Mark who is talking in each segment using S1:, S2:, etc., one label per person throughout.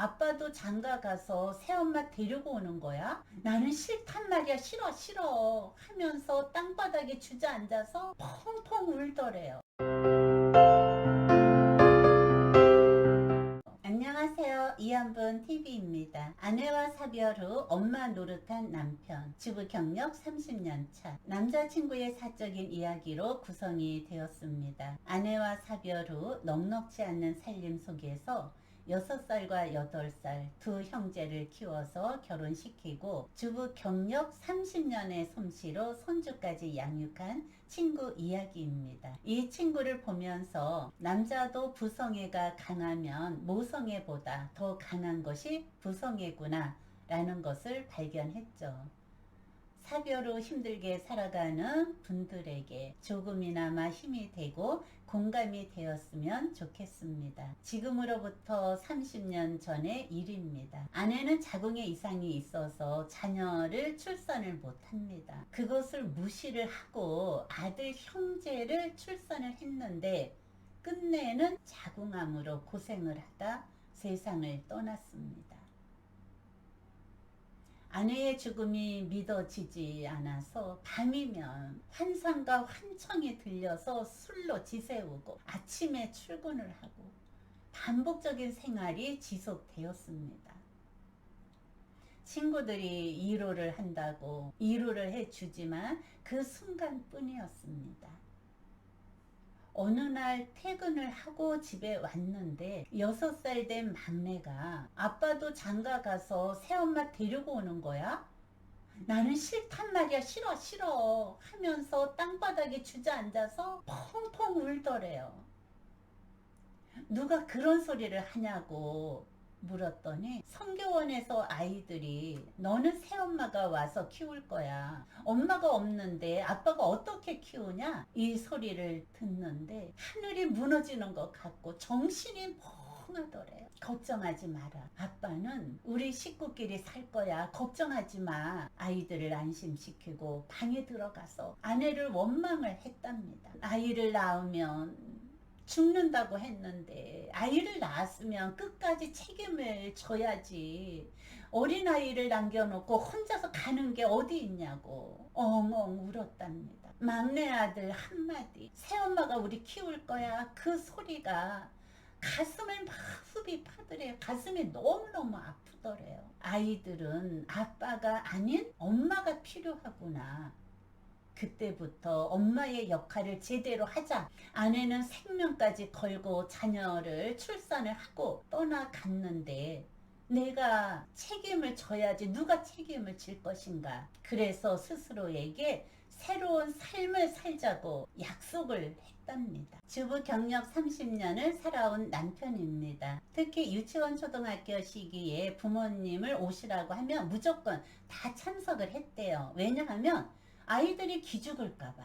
S1: 아빠도 장가 가서 새엄마 데리고 오는 거야? 나는 싫단 말이야. 싫어 싫어 하면서 땅바닥에 주저앉아서 펑펑 울더래요. 안녕하세요. 이한분 TV입니다. 아내와 사별 후 엄마 노릇한 남편, 주부 경력 30년 차, 남자친구의 사적인 이야기로 구성이 되었습니다. 아내와 사별 후 넉넉지 않는 살림 속에서 6살과 8살 두 형제를 키워서 결혼시키고 주부 경력 30년의 솜씨로 손주까지 양육한 친구 이야기입니다. 이 친구를 보면서 남자도 부성애가 강하면 모성애보다 더 강한 것이 부성애구나 라는 것을 발견했죠. 사별 후 힘들게 살아가는 분들에게 조금이나마 힘이 되고 공감이 되었으면 좋겠습니다. 지금으로부터 30년 전의 일입니다. 아내는 자궁에 이상이 있어서 자녀를 출산을 못합니다. 그것을 무시를 하고 아들 형제를 출산을 했는데 끝내는 자궁암으로 고생을 하다 세상을 떠났습니다. 아내의 죽음이 믿어지지 않아서 밤이면 환상과 환청이 들려서 술로 지새우고 아침에 출근을 하고 반복적인 생활이 지속되었습니다. 친구들이 위로를 한다고 위로를 해주지만 그 순간뿐이었습니다. 어느 날 퇴근을 하고 집에 왔는데 6살 된 막내가 아빠도 장가 가서 새엄마 데리고 오는 거야? 나는 싫단 말이야. 싫어 싫어 하면서 땅바닥에 주저앉아서 펑펑 울더래요. 누가 그런 소리를 하냐고 물었더니 성교원에서 아이들이 너는 새엄마가 와서 키울 거야. 엄마가 없는데 아빠가 어떻게 키우냐? 이 소리를 듣는데 하늘이 무너지는 것 같고 정신이 멍하더래요. 걱정하지 마라. 아빠는 우리 식구끼리 살 거야. 걱정하지 마. 아이들을 안심시키고 방에 들어가서 아내를 원망을 했답니다. 아이를 낳으면 죽는다고 했는데 아이를 낳았으면 끝까지 책임을 져야지. 어린아이를 남겨놓고 혼자서 가는 게 어디 있냐고 엉엉 울었답니다. 막내 아들 한마디 새엄마가 우리 키울 거야 그 소리가 가슴을 막 흡입 하더래요. 가슴이 너무너무 아프더래요. 아이들은 아빠가 아닌 엄마가 필요하구나. 그때부터 엄마의 역할을 제대로 하자. 아내는 생명까지 걸고 자녀를 출산을 하고 떠나갔는데 내가 책임을 져야지 누가 책임을 질 것인가. 그래서 스스로에게 새로운 삶을 살자고 약속을 했답니다. 주부 경력 30년을 살아온 남편입니다. 특히 유치원 초등학교 시기에 부모님을 오시라고 하면 무조건 다 참석을 했대요. 왜냐하면 아이들이 기죽을까봐.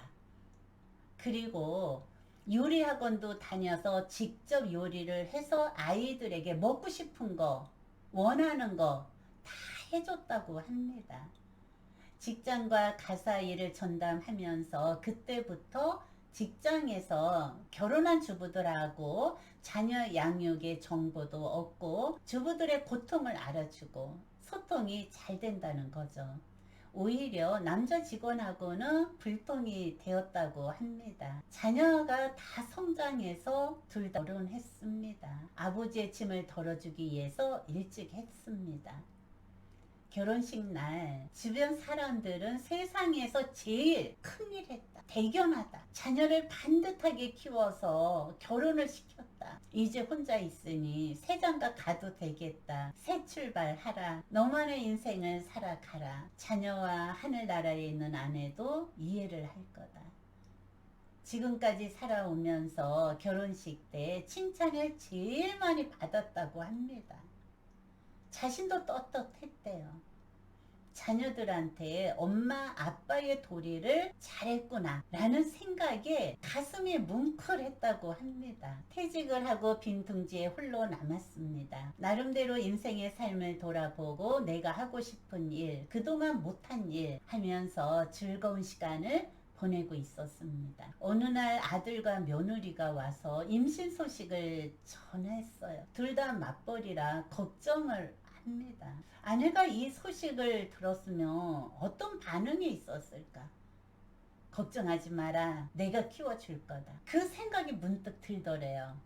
S1: 그리고 요리학원도 다녀서 직접 요리를 해서 아이들에게 먹고 싶은 거, 원하는 거 다 해줬다고 합니다. 직장과 가사 일을 전담하면서 그때부터 직장에서 결혼한 주부들하고 자녀 양육의 정보도 얻고 주부들의 고통을 알아주고 소통이 잘 된다는 거죠. 오히려 남자 직원하고는 불통이 되었다고 합니다. 자녀가 다 성장해서 둘 다 결혼했습니다. 아버지의 짐을 덜어주기 위해서 일찍 했습니다. 결혼식 날 주변 사람들은 세상에서 제일 큰일 했다. 대견하다. 자녀를 반듯하게 키워서 결혼을 시켰다. 이제 혼자 있으니 새장가 가도 되겠다. 새 출발하라. 너만의 인생을 살아가라. 자녀와 하늘나라에 있는 아내도 이해를 할 거다. 지금까지 살아오면서 결혼식 때 칭찬을 제일 많이 받았다고 합니다. 자신도 떳떳했대요. 자녀들한테 엄마 아빠의 도리를 잘했구나 라는 생각에 가슴이 뭉클했다고 합니다. 퇴직을 하고 빈둥지에 홀로 남았습니다. 나름대로 인생의 삶을 돌아보고 내가 하고 싶은 일, 그동안 못한 일 하면서 즐거운 시간을 보내고 있었습니다. 어느 날 아들과 며느리가 와서 임신 소식을 전했어요. 둘 다 맞벌이라 걱정을 합니다. 아내가 이 소식을 들었으면 어떤 반응이 있었을까? 걱정하지 마라. 내가 키워줄 거다. 그 생각이 문득 들더래요.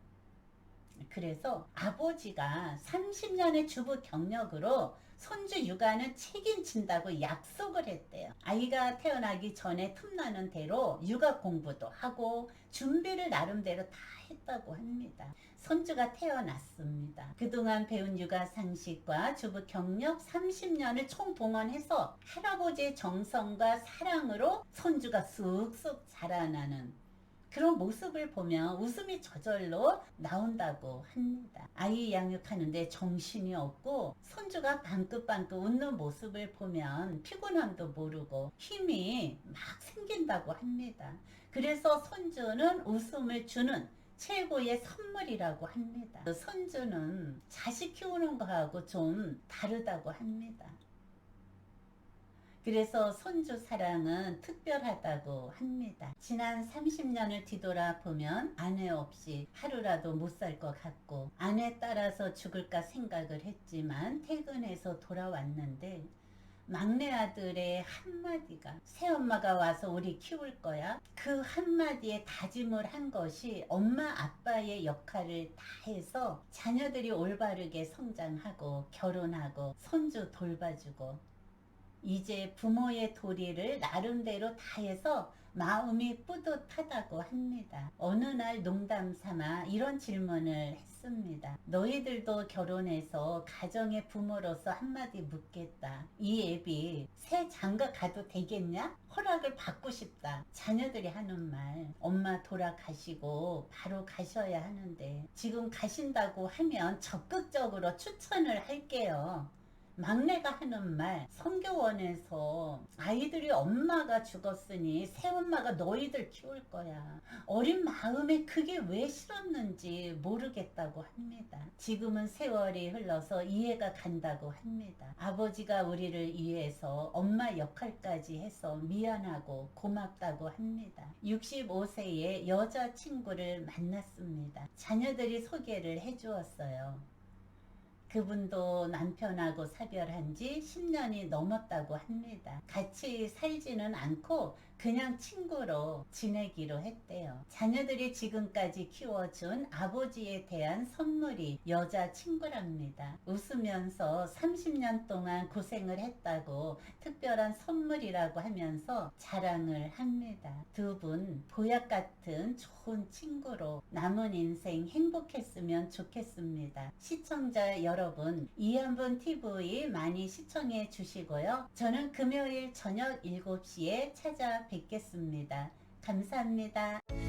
S1: 그래서 아버지가 30년의 주부 경력으로 손주 육아는 책임진다고 약속을 했대요. 아이가 태어나기 전에 틈나는 대로 육아 공부도 하고 준비를 나름대로 다 했다고 합니다. 손주가 태어났습니다. 그동안 배운 육아 상식과 주부 경력 30년을 총동원해서 할아버지의 정성과 사랑으로 손주가 쑥쑥 자라나는 그런 모습을 보면 웃음이 저절로 나온다고 합니다. 아이 양육하는데 정신이 없고 손주가 방긋방긋 웃는 모습을 보면 피곤함도 모르고 힘이 막 생긴다고 합니다. 그래서 손주는 웃음을 주는 최고의 선물이라고 합니다. 손주는 자식 키우는 거하고 좀 다르다고 합니다. 그래서 손주 사랑은 특별하다고 합니다. 지난 30년을 뒤돌아보면 아내 없이 하루라도 못 살 것 같고 아내 따라서 죽을까 생각을 했지만 퇴근해서 돌아왔는데 막내 아들의 한마디가 새엄마가 와서 우리 키울 거야. 그 한마디에 다짐을 한 것이 엄마 아빠의 역할을 다해서 자녀들이 올바르게 성장하고 결혼하고 손주 돌봐주고 이제 부모의 도리를 나름대로 다해서 마음이 뿌듯하다고 합니다. 어느 날 농담 삼아 이런 질문을 했습니다. 너희들도 결혼해서 가정의 부모로서 한마디 묻겠다. 이 애비 새 장가 가도 되겠냐? 허락을 받고 싶다. 자녀들이 하는 말 엄마 돌아가시고 바로 가셔야 하는데 지금 가신다고 하면 적극적으로 추천을 할게요. 막내가 하는 말 성교원에서 아이들이 엄마가 죽었으니 새엄마가 너희들 키울 거야. 어린 마음에 그게 왜 싫었는지 모르겠다고 합니다. 지금은 세월이 흘러서 이해가 간다고 합니다. 아버지가 우리를 위해서 엄마 역할까지 해서 미안하고 고맙다고 합니다. 65세의 여자친구를 만났습니다. 자녀들이 소개를 해주었어요. 그분도 남편하고 사별한 지 10년이 넘었다고 합니다. 같이 살지는 않고 그냥 친구로 지내기로 했대요. 자녀들이 지금까지 키워준 아버지에 대한 선물이 여자친구랍니다. 웃으면서 30년 동안 고생을 했다고 특별한 선물이라고 하면서 자랑을 합니다. 두 분 보약 같은 좋은 친구로 남은 인생 행복했으면 좋겠습니다. 시청자 여러분, 이한분 TV 많이 시청해 주시고요. 저는 금요일 저녁 7시에 찾아뵙겠습니다. 감사합니다.